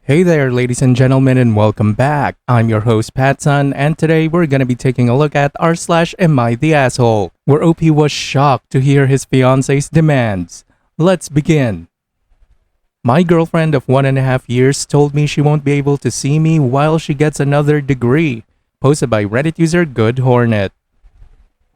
Hey there, ladies and gentlemen, and welcome back. I'm your host, PattSun, and today we're gonna be taking a look at r/Am I the Asshole, where OP was shocked to hear his fiance's demands. Let's begin. My girlfriend of 1.5 years told me she won't be able to see me while she gets another degree. Posted by Reddit user Good Hornet.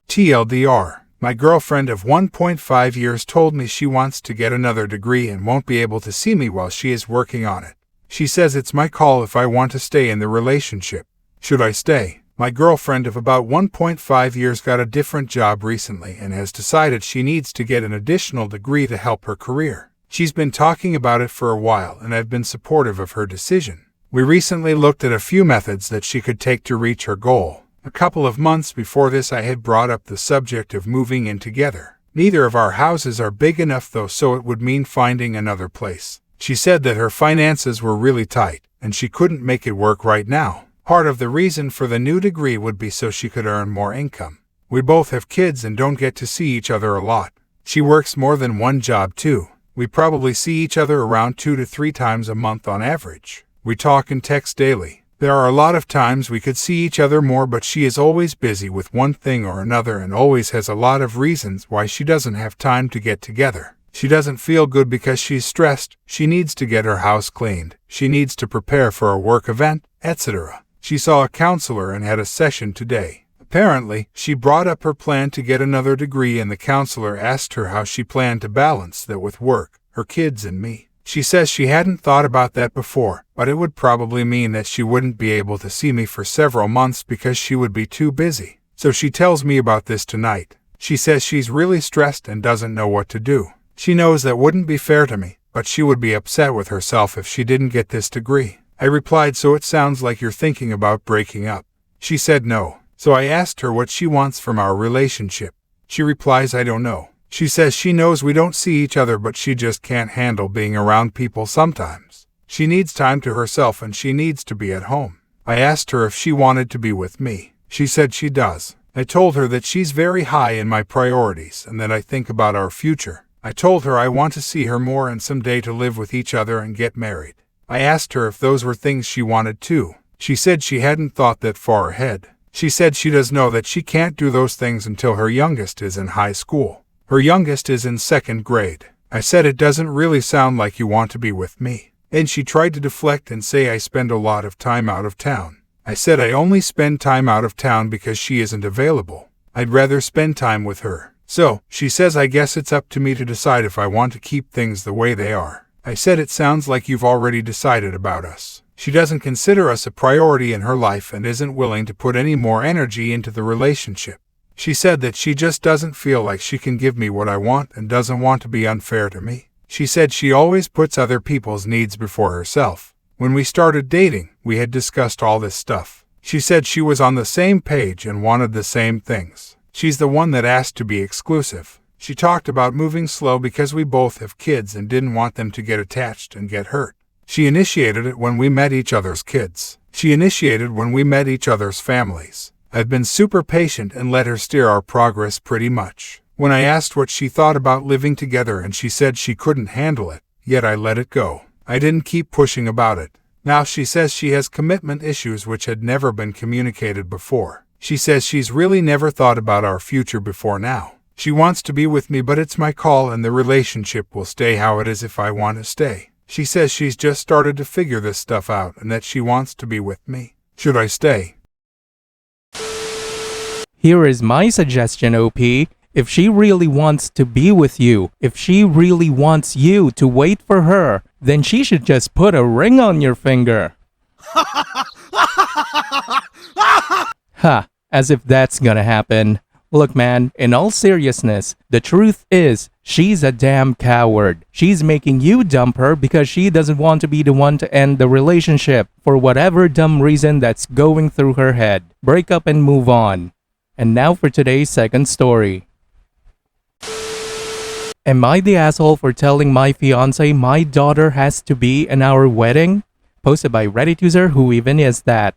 TLDR, my girlfriend of 1.5 years told me she wants to get another degree and won't be able to see me while she is working on it. She says it's my call if I want to stay in the relationship. Should I stay? My girlfriend of about 1.5 years got a different job recently and has decided she needs to get an additional degree to help her career. She's been talking about it for a while and I've been supportive of her decision. We recently looked at a few methods that she could take to reach her goal. A couple of months before this I had brought up the subject of moving in together. Neither of our houses are big enough though, so it would mean finding another place. She said that her finances were really tight, and she couldn't make it work right now. Part of the reason for the new degree would be so she could earn more income. We both have kids and don't get to see each other a lot. She works more than one job too. We probably see each other around 2 to 3 times a month on average. We talk and text daily. There are a lot of times we could see each other more, but she is always busy with one thing or another and always has a lot of reasons why she doesn't have time to get together. She doesn't feel good because she's stressed, she needs to get her house cleaned, she needs to prepare for a work event, etc. She saw a counselor and had a session today. Apparently, she brought up her plan to get another degree and the counselor asked her how she planned to balance that with work, her kids and me. She says she hadn't thought about that before, but it would probably mean that she wouldn't be able to see me for several months because she would be too busy. So she tells me about this tonight. She says she's really stressed and doesn't know what to do. She knows that wouldn't be fair to me, but she would be upset with herself if she didn't get this degree. I replied, so it sounds like you're thinking about breaking up. She said no. So I asked her what she wants from our relationship. She replies, I don't know. She says she knows we don't see each other, but she just can't handle being around people sometimes. She needs time to herself and she needs to be at home. I asked her if she wanted to be with me. She said she does. I told her that she's very high in my priorities and that I think about our future. I told her I want to see her more and someday to live with each other and get married. I asked her if those were things she wanted too. She said she hadn't thought that far ahead. She said she does know that she can't do those things until her youngest is in high school. Her youngest is in 2nd grade. I said it doesn't really sound like you want to be with me. And she tried to deflect and say I spend a lot of time out of town. I said I only spend time out of town because she isn't available. I'd rather spend time with her. So, she says I guess it's up to me to decide if I want to keep things the way they are. I said it sounds like you've already decided about us. She doesn't consider us a priority in her life and isn't willing to put any more energy into the relationship. She said that she just doesn't feel like she can give me what I want and doesn't want to be unfair to me. She said she always puts other people's needs before herself. When we started dating, we had discussed all this stuff. She said she was on the same page and wanted the same things. She's the one that asked to be exclusive. She talked about moving slow because we both have kids and didn't want them to get attached and get hurt. She initiated it when we met each other's kids. She initiated when we met each other's families. I've been super patient and let her steer our progress pretty much. When I asked what she thought about living together and she said she couldn't handle it, yet I let it go. I didn't keep pushing about it. Now she says she has commitment issues which had never been communicated before. She says she's really never thought about our future before now. She wants to be with me, but it's my call and the relationship will stay how it is if I want to stay. She says she's just started to figure this stuff out and that she wants to be with me. Should I stay? Here is my suggestion, OP. If she really wants to be with you, if she really wants you to wait for her, then she should just put a ring on your finger. Ha, as if that's gonna happen. Look man, in all seriousness, the truth is, she's a damn coward. She's making you dump her because she doesn't want to be the one to end the relationship for whatever dumb reason that's going through her head. Break up and move on. And now for today's second story. Am I the asshole for telling my fiancé my daughter has to be in our wedding? Posted by Reddit user Who Even Is That.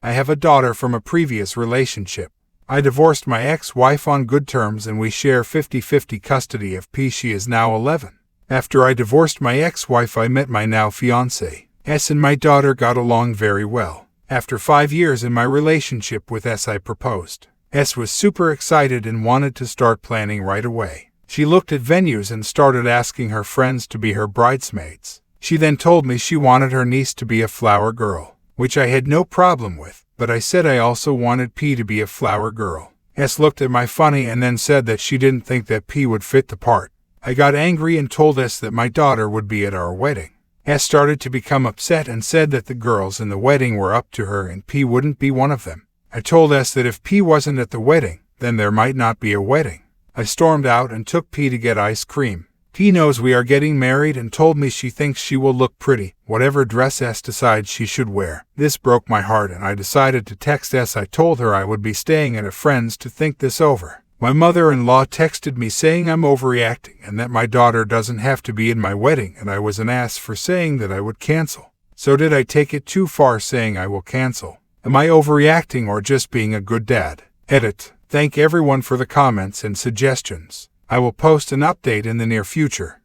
I have a daughter from a previous relationship. I divorced my ex-wife on good terms and we share 50-50 custody of P. She is now 11. After I divorced my ex-wife, I met my now fiancé. S and my daughter got along very well. After 5 years in my relationship with S, I proposed. S was super excited and wanted to start planning right away. She looked at venues and started asking her friends to be her bridesmaids. She then told me she wanted her niece to be a flower girl, which I had no problem with, but I said I also wanted P to be a flower girl. S looked at me funny and then said that she didn't think that P would fit the part. I got angry and told S that my daughter would be at our wedding. S started to become upset and said that the girls in the wedding were up to her and P wouldn't be one of them. I told S that if P wasn't at the wedding, then there might not be a wedding. I stormed out and took P to get ice cream. P knows we are getting married and told me she thinks she will look pretty, whatever dress S decides she should wear. This broke my heart and I decided to text S. I told her I would be staying at a friend's to think this over. My mother-in-law texted me saying I'm overreacting and that my daughter doesn't have to be in my wedding, and I was an ass for saying that I would cancel. So did I take it too far saying I will cancel? Am I overreacting or just being a good dad? Edit. Thank everyone for the comments and suggestions. I will post an update in the near future.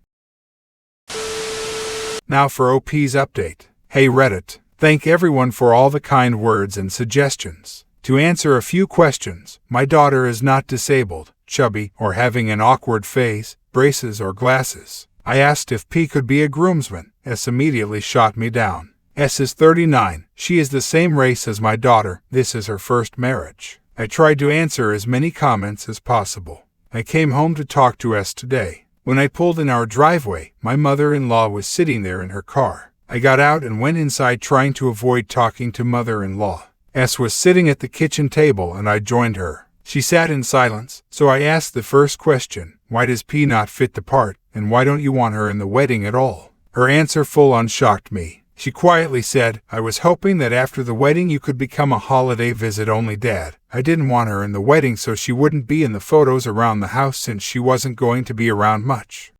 Now for OP's update. Hey Reddit. Thank everyone for all the kind words and suggestions. To answer a few questions, my daughter is not disabled, chubby, or having an awkward face, braces or glasses. I asked if P could be a groomsman. S immediately shot me down. S is 39. She is the same race as my daughter. This is her first marriage. I tried to answer as many comments as possible. I came home to talk to S today. When I pulled in our driveway, my mother-in-law was sitting there in her car. I got out and went inside trying to avoid talking to mother-in-law. S was sitting at the kitchen table and I joined her. She sat in silence, so I asked the first question, why does P not fit the part, and why don't you want her in the wedding at all? Her answer full-on shocked me. She quietly said, I was hoping that after the wedding you could become a holiday visit-only dad. I didn't want her in the wedding so she wouldn't be in the photos around the house since she wasn't going to be around much.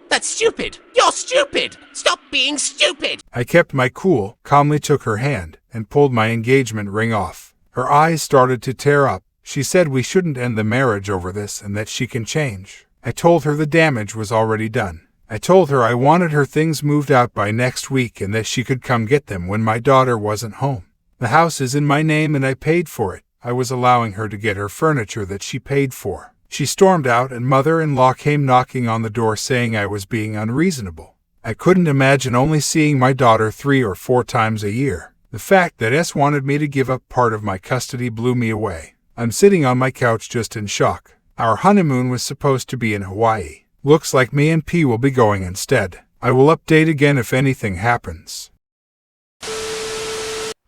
That's stupid! You're stupid! Stop being stupid! I kept my cool, calmly took her hand, and pulled my engagement ring off. Her eyes started to tear up. She said we shouldn't end the marriage over this and that she can change. I told her the damage was already done. I told her I wanted her things moved out by next week and that she could come get them when my daughter wasn't home. The house is in my name and I paid for it. I was allowing her to get her furniture that she paid for. She stormed out and mother-in-law came knocking on the door saying I was being unreasonable. I couldn't imagine only seeing my daughter 3 or 4 times a year. The fact that S wanted me to give up part of my custody blew me away. I'm sitting on my couch just in shock. Our honeymoon was supposed to be in Hawaii. Looks like me and P will be going instead. I will update again if anything happens.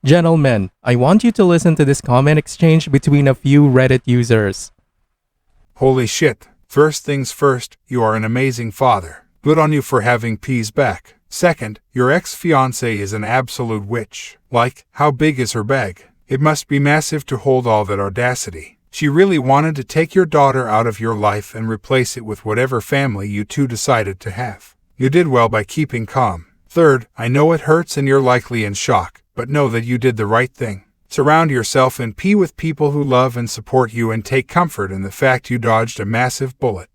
Gentlemen, I want you to listen to this comment exchange between a few Reddit users. Holy shit. First things first, you are an amazing father. Good on you for having P's back. Second, your ex-fiancé is an absolute witch. Like, how big is her bag? It must be massive to hold all that audacity. She really wanted to take your daughter out of your life and replace it with whatever family you two decided to have. You did well by keeping calm. Third, I know it hurts and you're likely in shock, but know that you did the right thing. Surround yourself and P with people who love and support you and take comfort in the fact you dodged a massive bullet.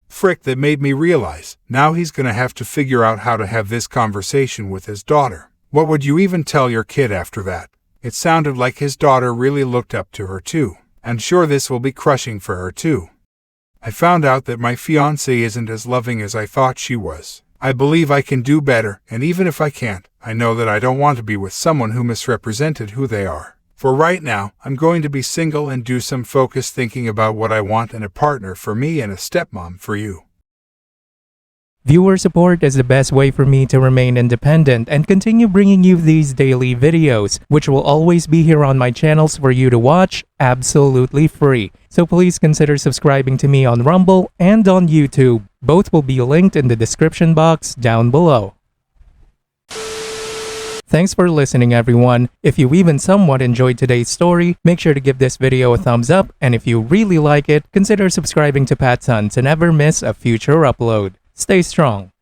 Frick, that made me realize, now he's gonna have to figure out how to have this conversation with his daughter. What would you even tell your kid after that? It sounded like his daughter really looked up to her too. I'm sure this will be crushing for her too. I found out that my fiancé isn't as loving as I thought she was. I believe I can do better, and even if I can't, I know that I don't want to be with someone who misrepresented who they are. For right now, I'm going to be single and do some focused thinking about what I want in a partner for me and a stepmom for you. Viewer support is the best way for me to remain independent and continue bringing you these daily videos, which will always be here on my channels for you to watch absolutely free. So please consider subscribing to me on Rumble and on YouTube. Both will be linked in the description box down below. Thanks for listening, everyone. If you even somewhat enjoyed today's story, make sure to give this video a thumbs up, and if you really like it, consider subscribing to PattSun to never miss a future upload. Stay strong.